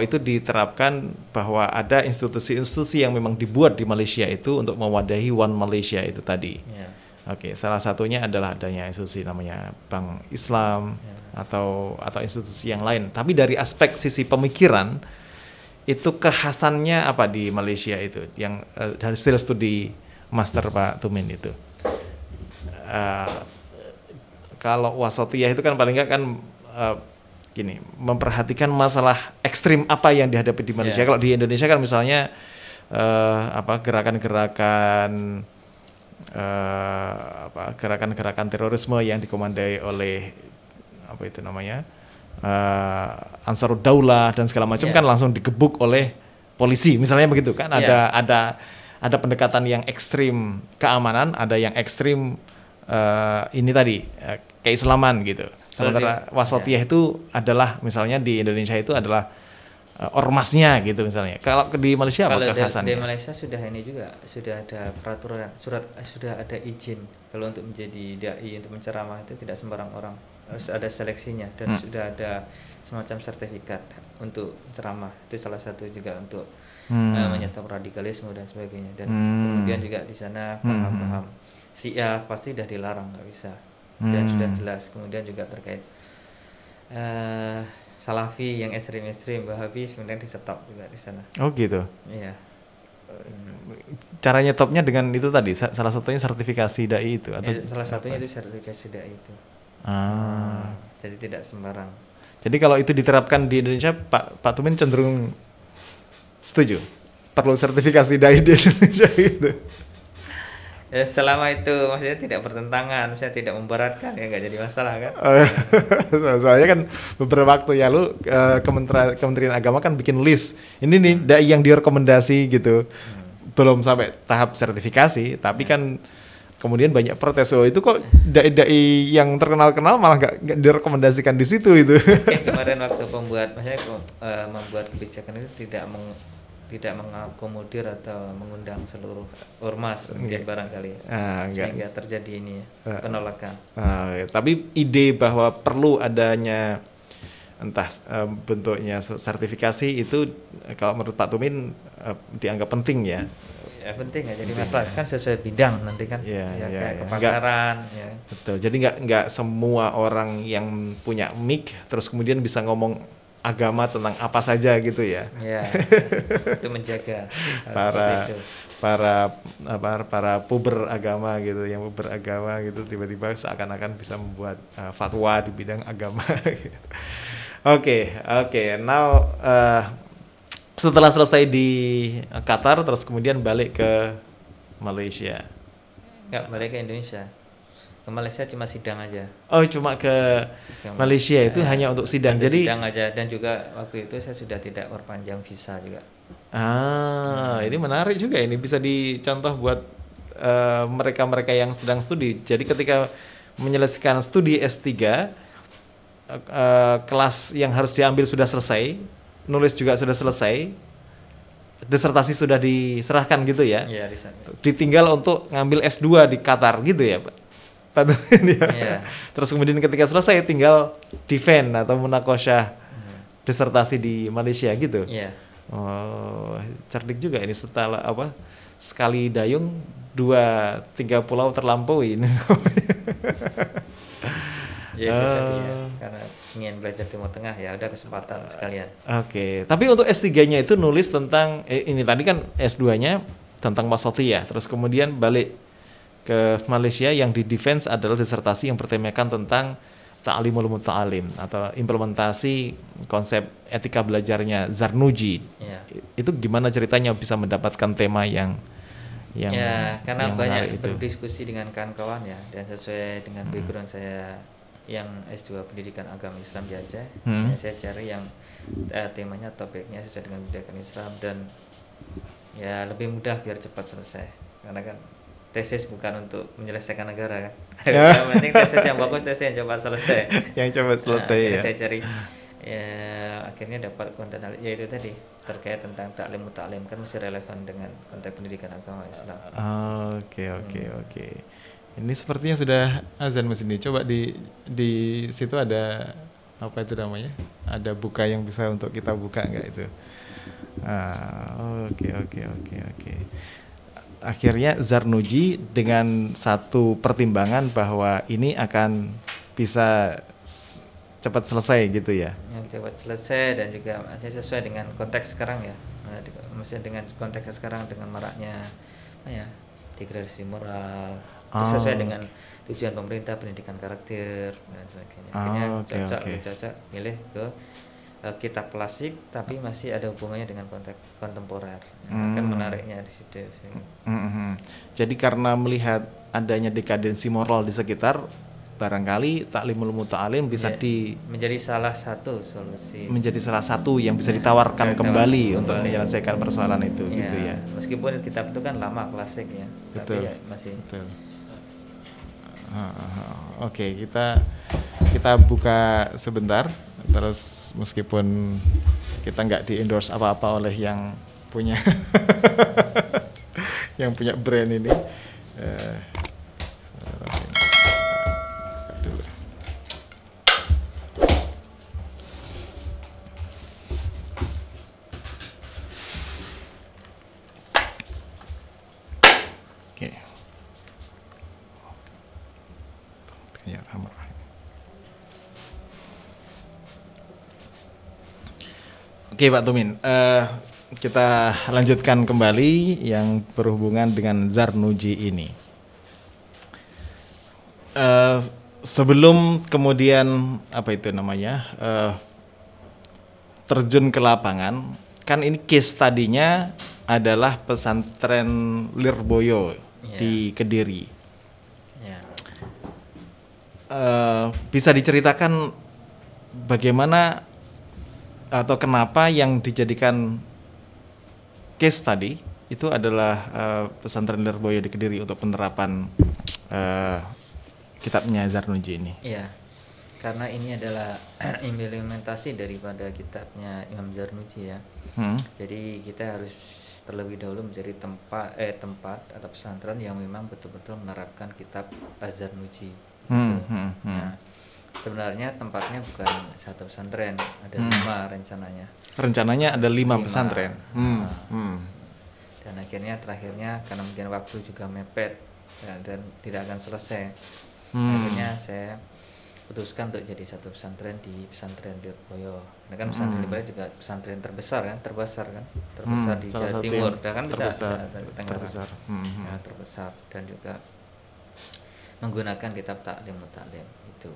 Speaker 1: itu diterapkan bahwa ada institusi-institusi yang memang dibuat di Malaysia itu untuk mewadahi One Malaysia itu tadi. Oke, salah satunya adalah adanya institusi namanya Bank Islam atau institusi yang lain. Tapi dari aspek sisi pemikiran itu kekhasannya apa di Malaysia itu yang dari hasil studi master Pak Tumin itu. Kalau wasatiyah itu kan paling nggak kan gini, memperhatikan masalah ekstrim apa yang dihadapi di Malaysia. Kalau di Indonesia kan misalnya gerakan-gerakan terorisme yang dikomandai oleh apa itu namanya Ansarud Daulah dan segala macam kan langsung digebuk oleh polisi, misalnya begitu kan. Ada pendekatan yang ekstrim keamanan, ada yang ekstrim ini tadi keislaman gitu. Sementara wasatiyah itu adalah misalnya di Indonesia itu adalah ormasnya gitu misalnya. Kalau di Malaysia apa kekhasannya?
Speaker 2: Di Malaysia sudah ini juga sudah ada peraturan sudah ada izin kalau untuk menjadi dai untuk menceramah itu tidak sembarang orang, harus ada seleksinya dan sudah ada semacam sertifikat untuk ceramah. Itu salah satu juga untuk menyetop radikalisme dan sebagainya. Dan kemudian juga di sana paham-paham Syiah pasti sudah dilarang, nggak bisa, dan sudah jelas. Kemudian juga terkait Salafi yang ekstrim-ekstrim, Wahabi sebenarnya di stop juga di sana.
Speaker 1: Oh gitu.
Speaker 2: Iya.
Speaker 1: Cara nyetopnya dengan itu tadi, salah satunya sertifikasi dai itu atau?
Speaker 2: Salah satunya itu sertifikasi dai itu. Jadi tidak sembarang.
Speaker 1: Jadi kalau itu diterapkan di Indonesia, Pak Tumin cenderung setuju? Perlu sertifikasi dai di Indonesia gitu?
Speaker 2: Ya, selama itu maksudnya tidak bertentangan, maksudnya tidak memberatkan, ya nggak jadi masalah kan.
Speaker 1: Soalnya kan beberapa waktu ya lu Kementerian Agama kan bikin list ini nih dai yang direkomendasi gitu. Belum sampai tahap sertifikasi, tapi kan kemudian banyak protes, itu kok dai-dai yang terkenal-kenal malah nggak direkomendasikan di situ itu.
Speaker 2: Kemarin waktu membuat kebijakan itu tidak mengakomodir atau mengundang seluruh ormas mungkin barangkali sehingga terjadi ini penolakan.
Speaker 1: Tapi ide bahwa perlu adanya entah bentuknya sertifikasi itu kalau menurut Pak Tumin dianggap penting ya.
Speaker 2: Ya penting ya, jadi masalah kan sesuai bidang nanti kan. Kayak kepakaran.
Speaker 1: Betul. Jadi nggak semua orang yang punya mic terus kemudian bisa ngomong agama tentang apa saja gitu ya.
Speaker 2: Iya. Itu menjaga
Speaker 1: para puber agama gitu, yang puber agama gitu tiba-tiba seakan-akan bisa membuat fatwa di bidang agama. Oke. Now setelah selesai di Qatar terus kemudian balik ke Malaysia.
Speaker 2: Enggak, balik ke Indonesia. Ke Malaysia cuma sidang aja.
Speaker 1: Oh, cuma ke Malaysia itu hanya untuk sidang. Jadi
Speaker 2: sidang aja, dan juga waktu itu saya sudah tidak perpanjang visa juga.
Speaker 1: Ini menarik juga, ini bisa dicontoh buat mereka-mereka yang sedang studi. Jadi ketika menyelesaikan studi S3, kelas yang harus diambil sudah selesai, nulis juga sudah selesai, disertasi sudah diserahkan gitu ya.
Speaker 2: Iya,
Speaker 1: ditinggal untuk ngambil S2 di Qatar gitu ya, Pak.
Speaker 2: Iya.
Speaker 1: Terus kemudian ketika selesai tinggal defend atau munakosyah disertasi di Malaysia gitu.
Speaker 2: Iya.
Speaker 1: Oh, cerdik juga ini, setelah sekali dayung 2-3 pulau terlampaui ini.
Speaker 2: Ya, itu tadi ya, karena ingin belajar Timur Tengah ya udah kesempatan sekalian.
Speaker 1: Oke. Tapi untuk S3-nya itu nulis tentang ini tadi kan S2-nya tentang wasatiyah, terus kemudian balik ke Malaysia yang di defense adalah disertasi yang bertemakan tentang ta'limul muta'alim atau implementasi konsep etika belajarnya Zarnuji.
Speaker 2: Ya.
Speaker 1: Itu gimana ceritanya bisa mendapatkan tema yang
Speaker 2: ya, karena
Speaker 1: yang
Speaker 2: banyak berdiskusi dengan kawan-kawan ya, dan sesuai dengan background saya yang S2 Pendidikan Agama Islam di Aceh, saya cari yang temanya, topiknya sesuai dengan pendidikan Islam dan ya lebih mudah biar cepat selesai, karena kan tesis bukan untuk menyelesaikan negara kan. Yang penting tesis yang bagus, tesis yang cepat selesai.
Speaker 1: Yang cepat selesai ya.
Speaker 2: Saya cari ya, akhirnya dapat konten yaitu tadi terkait tentang taklim mutaklim, kan masih relevan dengan konteks pendidikan agama Islam.
Speaker 1: Oke. Ini sepertinya sudah azan Mas ini. Coba di situ ada apa itu namanya? Ada buka yang bisa untuk kita buka nggak itu? Oke. Akhirnya Zarnuji dengan satu pertimbangan bahwa ini akan bisa cepat selesai gitu ya.
Speaker 2: Yang cepat selesai dan juga masih sesuai dengan konteks sekarang ya. Maksudnya dengan konteks sekarang, dengan maraknya degradasi moral, sesuai dengan tujuan pemerintah pendidikan karakter dan sebagainya. Akhirnya cocok milih ke kitab klasik tapi masih ada hubungannya dengan konteks kontemporer. Kan menariknya di situ.
Speaker 1: Jadi karena melihat adanya dekadensi moral di sekitar, barangkali taklimul muta'alim bisa
Speaker 2: menjadi salah satu solusi.
Speaker 1: Menjadi salah satu yang bisa ditawarkan kembali untuk menyelesaikan persoalan itu gitu ya.
Speaker 2: Meskipun kitab itu kan lama, klasik ya.
Speaker 1: Betul.
Speaker 2: Tapi ya masih.
Speaker 1: Betul. Oke, kita buka sebentar. Terus meskipun kita nggak di-endorse apa-apa oleh yang punya yang punya brand ini, Oke. Oke Pak Tumin, kita lanjutkan kembali yang berhubungan dengan Zarnuji ini. Sebelum kemudian terjun ke lapangan, kan ini case tadinya adalah pesantren Lirboyo di Kediri. Bisa diceritakan bagaimana atau kenapa yang dijadikan case tadi itu adalah pesantren Lirboyo di Kediri untuk penerapan kitabnya Zarnuji ini?
Speaker 2: Iya, karena ini adalah implementasi daripada kitabnya Imam Zarnuji ya. Jadi kita harus terlebih dahulu mencari tempat atau pesantren yang memang betul-betul menerapkan kitab Az-Zarnuji. Nah, sebenarnya tempatnya bukan satu pesantren, ada 5 rencananya.
Speaker 1: Rencananya ada 5 pesantren.
Speaker 2: Dan akhirnya terakhirnya karena mungkin waktu juga mepet dan tidak akan selesai. Akhirnya saya putuskan untuk jadi satu pesantren di pesantren Lirboyo. Nah kan pesantren Lirboyo juga pesantren terbesar di Jawa Timur. Dan kan terbesar. Terbesar dan juga menggunakan kitab taklim mutaklim itu.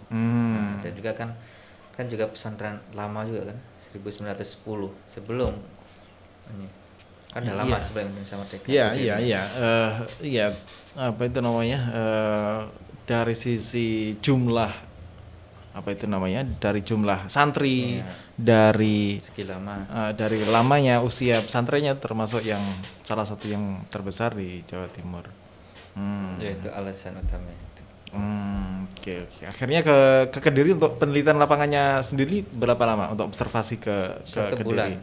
Speaker 2: Dan juga kan juga pesantren lama juga kan, 1910 sebelum ini. Kan udah lama sebelum Indonesia merdeka.
Speaker 1: Iya. Apa itu namanya? dari sisi jumlah apa itu namanya, dari jumlah santri, dari
Speaker 2: segi lama,
Speaker 1: dari lamanya usia pesantrennya termasuk yang salah satu yang terbesar di Jawa Timur.
Speaker 2: Ya itu alasan utama itu.
Speaker 1: Oke. Akhirnya ke Kediri untuk penelitian lapangannya sendiri berapa lama untuk observasi ke Kediri?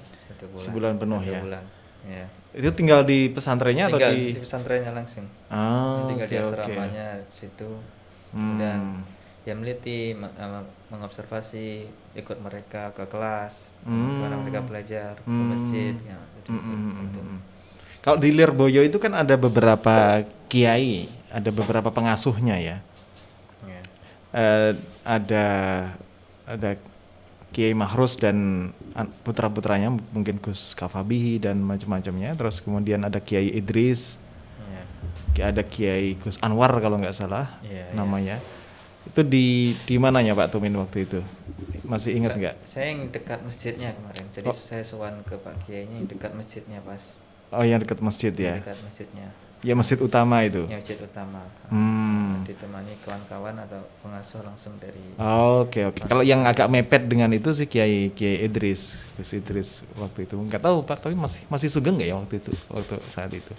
Speaker 1: Sebulan penuh ya.
Speaker 2: Ya.
Speaker 1: Itu tinggal di pesantrennya atau di
Speaker 2: pesantrennya langsung. Tinggal di asramanya situ. Dan ya meneliti, mengobservasi, ikut mereka ke kelas, karena mereka belajar ke masjid ya.
Speaker 1: Kalau di Lirboyo itu kan ada beberapa kiai, ada beberapa pengasuhnya ya. Ada Kiai Mahrus dan putra-putranya, mungkin Gus Kafabihi dan macam-macamnya. Terus kemudian ada Kiai Idris, ada Kiai Gus Anwar kalau nggak salah namanya. Itu di mananya Pak Tumin waktu itu? Masih ingat nggak?
Speaker 2: Saya yang dekat masjidnya kemarin. Jadi saya sowan ke Pak Kiainya yang dekat masjidnya pas.
Speaker 1: Oh, yang dekat masjid ya?
Speaker 2: Dekat masjidnya.
Speaker 1: Ya, masjid utama itu?
Speaker 2: Ya, masjid utama. Ditemani kawan-kawan atau pengasuh langsung dari...
Speaker 1: Oke. Kalau yang agak mepet dengan itu sih Kiai Idris, Gus Idris waktu itu. Nggak tahu Pak, tapi masih sugeng nggak ya waktu saat itu?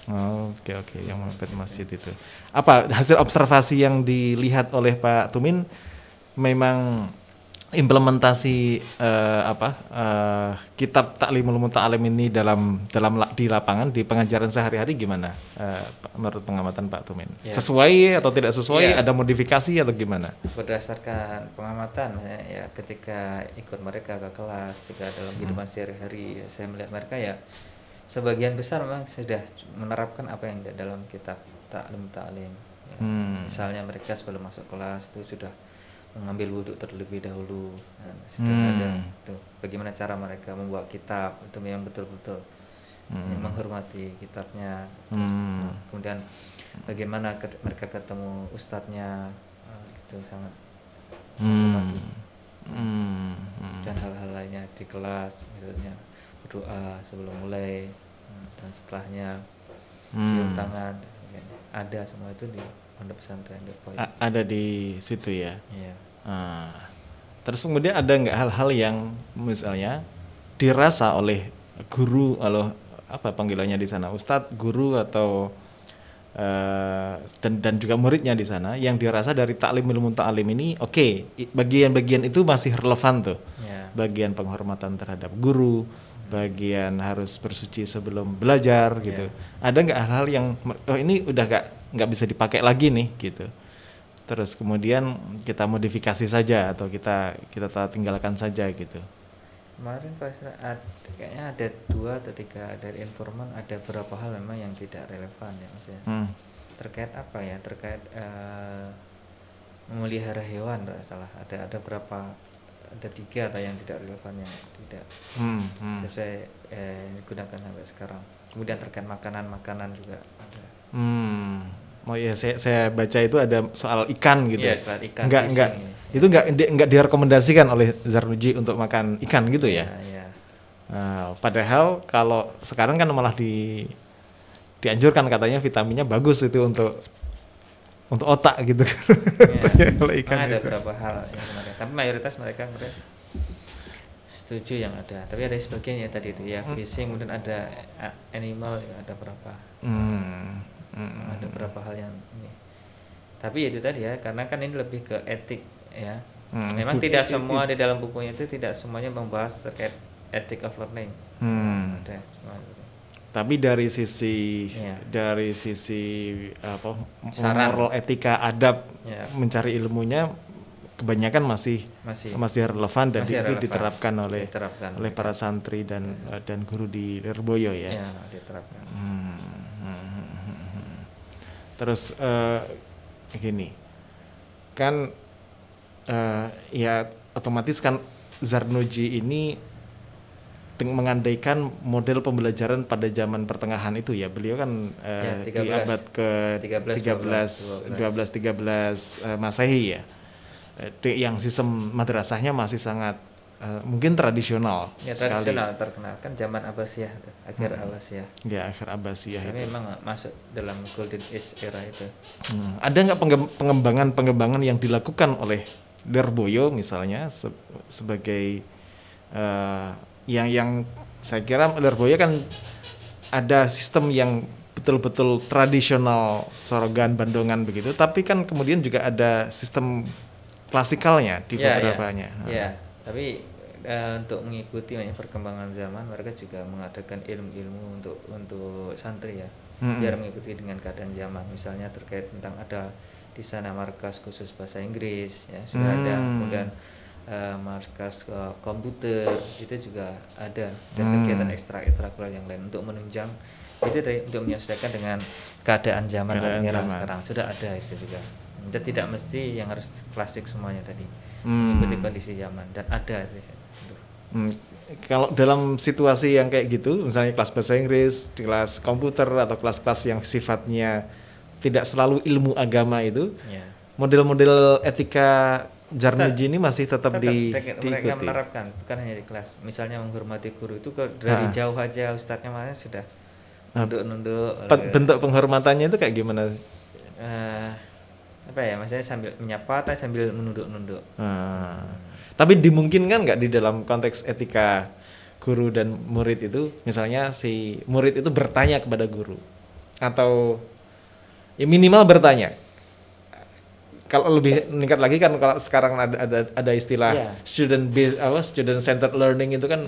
Speaker 1: Oke, yang mepet masjid itu. Apa hasil observasi yang dilihat oleh Pak Tumin memang implementasi kitab Ta'limul Muta'alim ini di lapangan, di pengajaran sehari-hari gimana menurut pengamatan Pak Tumin? Sesuai atau tidak sesuai? Ada modifikasi atau gimana?
Speaker 2: Berdasarkan pengamatan ya, ketika ikut mereka ke kelas juga dalam kehidupan sehari-hari, saya melihat mereka ya sebagian besar memang sudah menerapkan apa yang dalam kitab Ta'limul Muta'alim ya. Misalnya mereka sebelum masuk kelas itu sudah mengambil wudhu terlebih dahulu, sudah ada tuh bagaimana cara mereka membawa kitab itu memang betul-betul menghormati kitabnya. Kemudian bagaimana mereka ketemu ustadznya, itu sangat menghormati. Dan hal-hal lainnya di kelas, misalnya berdoa sebelum mulai dan setelahnya, cium tangan, ada semua itu di pondok pesantren Lirboyo.
Speaker 1: Ada di situ ya.
Speaker 2: Iya.
Speaker 1: Terus kemudian ada nggak hal-hal yang misalnya dirasa oleh guru, apa panggilannya di sana, ustadz, guru atau dan juga muridnya di sana yang dirasa dari Ta'limul Muta'alim ini bagian-bagian itu masih relevan tuh. Bagian penghormatan terhadap guru, bagian harus bersuci sebelum belajar gitu. Ada nggak hal-hal yang ini udah nggak bisa dipakai lagi nih gitu, terus kemudian kita modifikasi saja atau kita tinggalkan saja gitu?
Speaker 2: Kemarin pas kayaknya ada 2 atau 3 dari informan, ada beberapa hal memang yang tidak relevan ya maksudnya. Terkait apa ya, terkait memelihara hewan tidak salah, ada 3 atau yang tidak relevan, yang tidak sesuai digunakan sampai sekarang. Kemudian terkait makanan juga ada.
Speaker 1: Oh iya, saya baca itu ada soal ikan gitu.
Speaker 2: Iya, soal ikan.
Speaker 1: Itu enggak direkomendasikan oleh Zarnuji untuk makan ikan gitu ya?
Speaker 2: Iya.
Speaker 1: Padahal kalau sekarang kan malah dianjurkan, katanya vitaminnya bagus itu untuk otak gitu.
Speaker 2: Kalau ikan ada beberapa hal yang kemarin, tapi mayoritas mereka setuju yang ada. Tapi ada sebagian ya tadi itu ya fishing, kemudian ada animal ya, ada berapa. Ada beberapa hal yang ini. Tapi itu tadi ya, karena kan ini lebih ke etik ya. Memang tidak semua di dalam bukunya itu tidak semuanya membahas terkait ethic of learning. Ada semua.
Speaker 1: Tapi dari sisi moral, etika, adab, mencari ilmunya kebanyakan masih relevan dan itu diterapkan oleh para santri dan guru di Lirboyo ya.
Speaker 2: Iya, diterapkan.
Speaker 1: Terus gini kan, ya otomatis kan Zarnuji ini mengandaikan model pembelajaran pada zaman pertengahan itu ya. Beliau kan di abad ke-13 Masehi ya, yang sistem madrasahnya masih sangat mungkin tradisional
Speaker 2: tradisional terkenal kan zaman Abbasiyah, akhir Abbasiyah.
Speaker 1: Ya, akhir Abbasiyah itu.
Speaker 2: Memang masuk dalam golden age era itu.
Speaker 1: Ada nggak pengembangan yang dilakukan oleh Lirboyo misalnya sebagai yang saya kira Lirboyo kan ada sistem yang betul-betul tradisional Sorogan Bandongan begitu, tapi kan kemudian juga ada sistem klasikalnya di beberapanya.
Speaker 2: Tapi untuk mengikuti perkembangan zaman, mereka juga mengadakan ilmu-ilmu untuk santri ya, biar mengikuti dengan keadaan zaman. Misalnya terkait tentang ada di sana markas khusus bahasa Inggris ya sudah ada, kemudian markas komputer itu juga ada, dan kegiatan ekstrakurikuler yang lain untuk menunjang itu untuk menyesuaikan dengan keadaan zaman sekarang sudah ada itu juga. Jadi tidak mesti yang harus klasik semuanya tadi, mengikuti kondisi zaman, dan ada itu.
Speaker 1: Kalau dalam situasi yang kayak gitu, misalnya kelas bahasa Inggris, kelas komputer atau kelas-kelas yang sifatnya tidak selalu ilmu agama itu, model-model etika Djarmuji ini masih tetap diikuti.
Speaker 2: Mereka menerapkan, bukan hanya di kelas. Misalnya menghormati guru itu dari jauh aja ustadznya mana sudah nunduk-nunduk.
Speaker 1: Bentuk penghormatannya itu kayak gimana?
Speaker 2: Maksudnya sambil menyapa atau sambil menunduk-nunduk.
Speaker 1: Tapi dimungkinkan nggak di dalam konteks etika guru dan murid itu, misalnya si murid itu bertanya kepada guru, atau ya minimal bertanya. Kalau lebih meningkat lagi kan kalau sekarang ada istilah student centered learning itu kan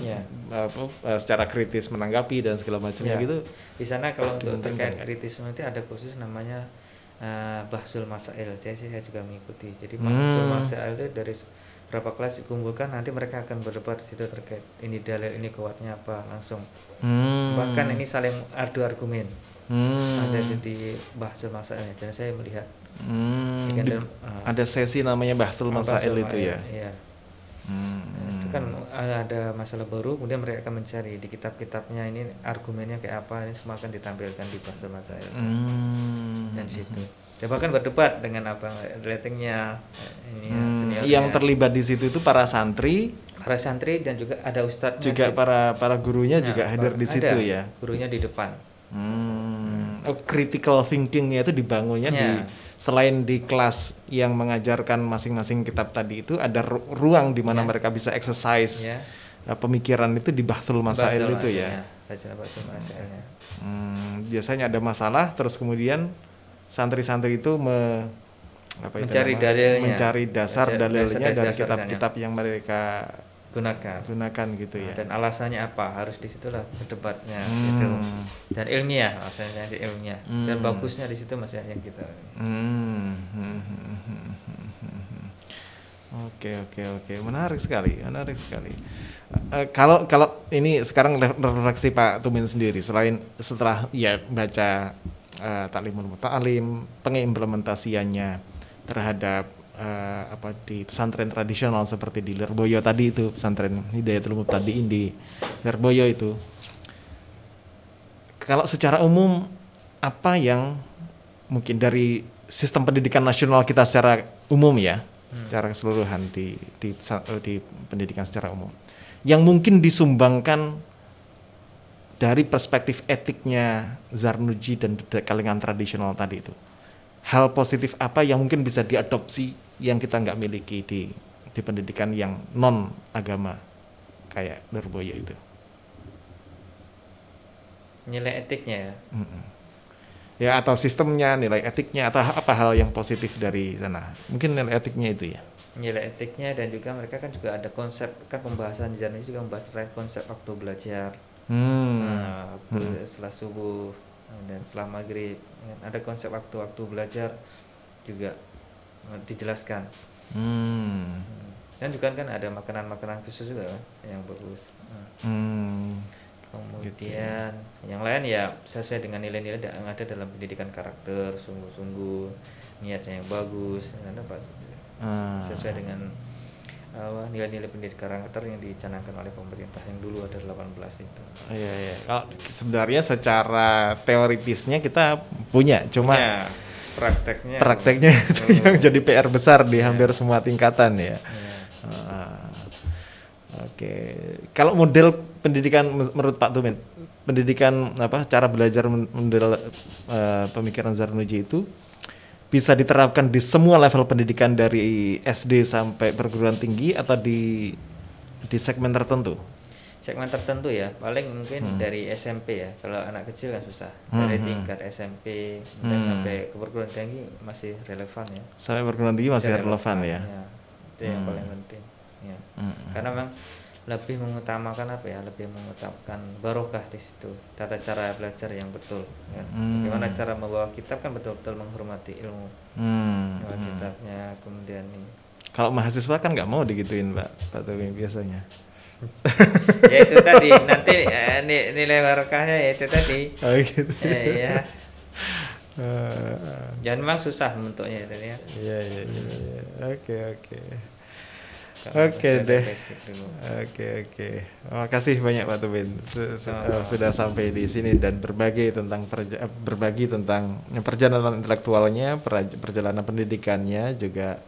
Speaker 1: secara kritis menanggapi dan segala macamnya gitu.
Speaker 2: Di sana kalau untuk terkait kritis nanti ada khusus namanya bahsul masail. Saya juga mengikuti. Jadi bahsul masail itu dari berapa kelas dikumpulkan, nanti mereka akan berdebat di situ terkait ini dalil ini kuatnya apa langsung. Bahkan ini saling adu argumen. Ada di bahsul masailnya, dan saya melihat
Speaker 1: ada sesi namanya bahsul masail itu ya.
Speaker 2: Iya. Itu kan ada masalah baru, kemudian mereka akan mencari di kitab-kitabnya ini argumennya kayak apa, ini semua akan ditampilkan di bahsul masail. Dan situ. Coba kan berdebat dengan apa ratingnya
Speaker 1: yang terlibat di situ itu para santri
Speaker 2: dan juga ada ustadznya
Speaker 1: juga para gurunya juga hadir di situ ya,
Speaker 2: gurunya di depan.
Speaker 1: Critical thinkingnya itu dibangunnya selain di kelas yang mengajarkan masing-masing kitab tadi itu ada ruang di mana mereka bisa exercise pemikiran itu di bahsul masail itu ya. Biasanya ada masalah terus kemudian santri-santri itu mencari dasar dalilnya dari kitab-kitab yang mereka gunakan gitu ya.
Speaker 2: Dan alasannya apa, harus disitulah berdebatnya gitu. Dan ilmiah, maksudnya ilmiah. Dan bagusnya di situ masih yang kita.
Speaker 1: Oke. Menarik sekali. Kalau ini sekarang refleksi Pak Tumin sendiri, setelah ya baca Ta'limul Muta'alim, pengimplementasiannya terhadap di pesantren tradisional seperti di Lirboyo tadi itu, pesantren Hidayatul Mubtadi'in di Lirboyo itu. Kalau secara umum apa yang mungkin dari sistem pendidikan nasional kita secara umum ya, secara keseluruhan di pendidikan secara umum, yang mungkin disumbangkan dari perspektif etiknya Djarmuji dan kalangan tradisional tadi itu, hal positif apa yang mungkin bisa diadopsi yang kita nggak miliki di pendidikan yang non agama kayak Lirboyo itu?
Speaker 2: Nilai etiknya ya.
Speaker 1: Ya, atau sistemnya, nilai etiknya, atau apa hal yang positif dari sana? Mungkin nilai etiknya itu ya.
Speaker 2: Nilai etiknya, dan juga mereka kan juga ada konsep, kan pembahasan Djarmuji juga membahas terkait konsep waktu belajar. Waktu setelah subuh dan setelah maghrib, ada konsep waktu belajar juga dijelaskan. Dan juga kan ada makanan khusus juga yang bagus. Kemudian yang lain ya sesuai dengan nilai-nilai yang ada dalam pendidikan karakter, sungguh-sungguh, niatnya yang bagus, sesuai dengan nilai-nilai pendidikan karakter yang dicanangkan oleh pemerintah yang dulu ada 18 itu.
Speaker 1: Iya. Kalau sebenarnya secara teoritisnya kita punya, cuma prakteknya itu yang jadi PR besar di hampir semua tingkatan ya. Oke. Kalau model pendidikan menurut Pak Tumin, pendidikan cara belajar model pemikiran Zarnuji itu bisa diterapkan di semua level pendidikan dari SD sampai perguruan tinggi atau di segmen tertentu?
Speaker 2: Segmen tertentu ya, paling mungkin dari SMP ya. Kalau anak kecil kan susah. Dari tingkat SMP dan sampai ke perguruan tinggi masih relevan ya.
Speaker 1: Sampai perguruan tinggi masih relevan ya.
Speaker 2: Itu yang paling penting. Ya. Karena memang lebih mengutamakan lebih mengutamakan barokah di situ, tata cara belajar yang betul ya. Gimana cara membawa kitab kan betul-betul menghormati ilmu kitabnya. Kemudian ini
Speaker 1: kalau mahasiswa kan nggak mau digituin Pak Tumin biasanya.
Speaker 2: Ya itu tadi nanti nilai barokahnya ya itu tadi.
Speaker 1: Oh gitu.
Speaker 2: Ya. Jangan memang susah bentuknya tadi ya.
Speaker 1: Iya. Oke deh. Oke. Makasih banyak Pak Tumin sudah sampai di sini dan berbagi tentang perjalanan intelektualnya, perjalanan pendidikannya juga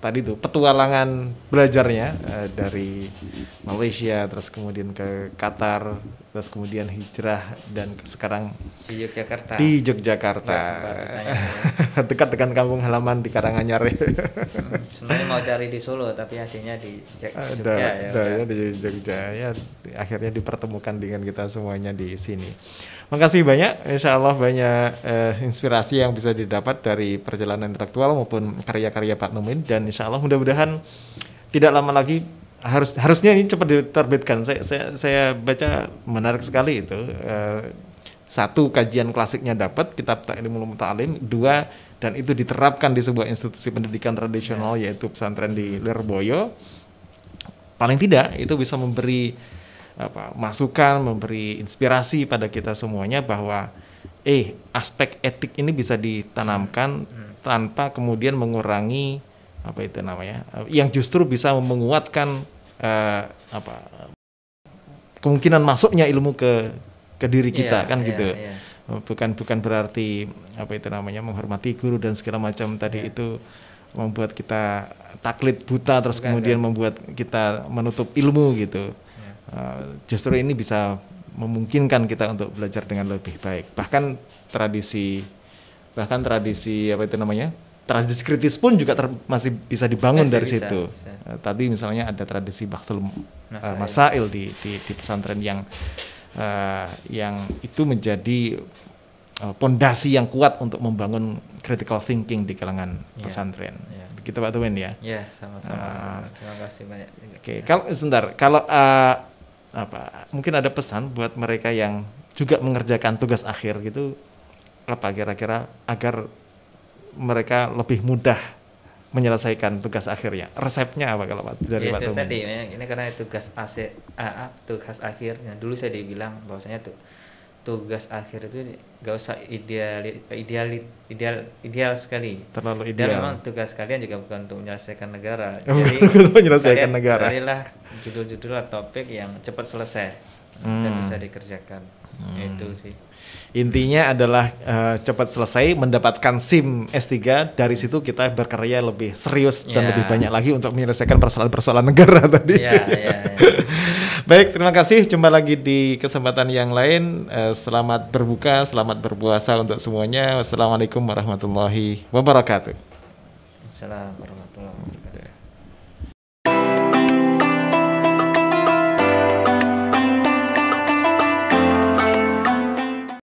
Speaker 1: tadi tuh petualangan belajarnya dari Malaysia terus kemudian ke Qatar terus kemudian hijrah dan sekarang
Speaker 2: di Yogyakarta.
Speaker 1: Dekat dengan kampung halaman di Karanganyar.
Speaker 2: Sebenarnya mau cari di Solo tapi akhirnya di Jogja
Speaker 1: di Jogja ya akhirnya dipertemukan dengan kita semuanya di sini. Makasih banyak, insya Allah banyak inspirasi yang bisa didapat dari perjalanan intelektual maupun karya-karya Pak Tumin dan insya Allah mudah-mudahan tidak lama lagi harusnya ini cepat diterbitkan. Saya baca menarik sekali itu. Satu, kajian klasiknya dapat, kitab Ta'limul Muta'alim. Dua, dan itu diterapkan di sebuah institusi pendidikan tradisional yaitu pesantren di Lirboyo. Paling tidak itu bisa memberi masukan, memberi inspirasi pada kita semuanya bahwa aspek etik ini bisa ditanamkan tanpa kemudian mengurangi yang justru bisa menguatkan kemungkinan masuknya ilmu ke diri kita gitu. Bukan berarti menghormati guru dan segala macam tadi itu membuat kita taklid buta terus kemudian membuat kita menutup ilmu gitu. Justru ini bisa memungkinkan kita untuk belajar dengan lebih baik. Bahkan tradisi tradisi kritis pun juga masih bisa dibangun dari situ. Tadi misalnya ada tradisi Bahthul Masail di pesantren yang itu menjadi pondasi yang kuat untuk membangun critical thinking di kalangan pesantren. Begitu Pak Tumin ya?
Speaker 2: Ya, sama-sama. Terima kasih banyak.
Speaker 1: Oke, kalau mungkin ada pesan buat mereka yang juga mengerjakan tugas akhir gitu, apa kira-kira agar mereka lebih mudah menyelesaikan tugas akhirnya? Resepnya apa kalau dari Pak Tumin?
Speaker 2: Tadi ini karena tugas akhir. Dulu saya dibilang bahwasanya tugas akhir itu nggak usah ideal sekali.
Speaker 1: Terlalu ideal.
Speaker 2: Dan memang tugas kalian juga bukan untuk menyelesaikan negara.
Speaker 1: Jadi menyelesaikan negara.
Speaker 2: Carilah judul-judul atau topik yang cepat selesai dan bisa dikerjakan. Itu sih.
Speaker 1: Intinya adalah cepat selesai, mendapatkan SIM S3, dari situ kita berkarya lebih serius dan lebih banyak lagi untuk menyelesaikan persoalan-persoalan negara tadi. Baik, terima kasih. Jumpa lagi di kesempatan yang lain. Selamat berbuka, selamat berpuasa untuk semuanya. Wassalamualaikum warahmatullahi wabarakatuh.
Speaker 2: Assalamualaikum warahmatullahi wabarakatuh.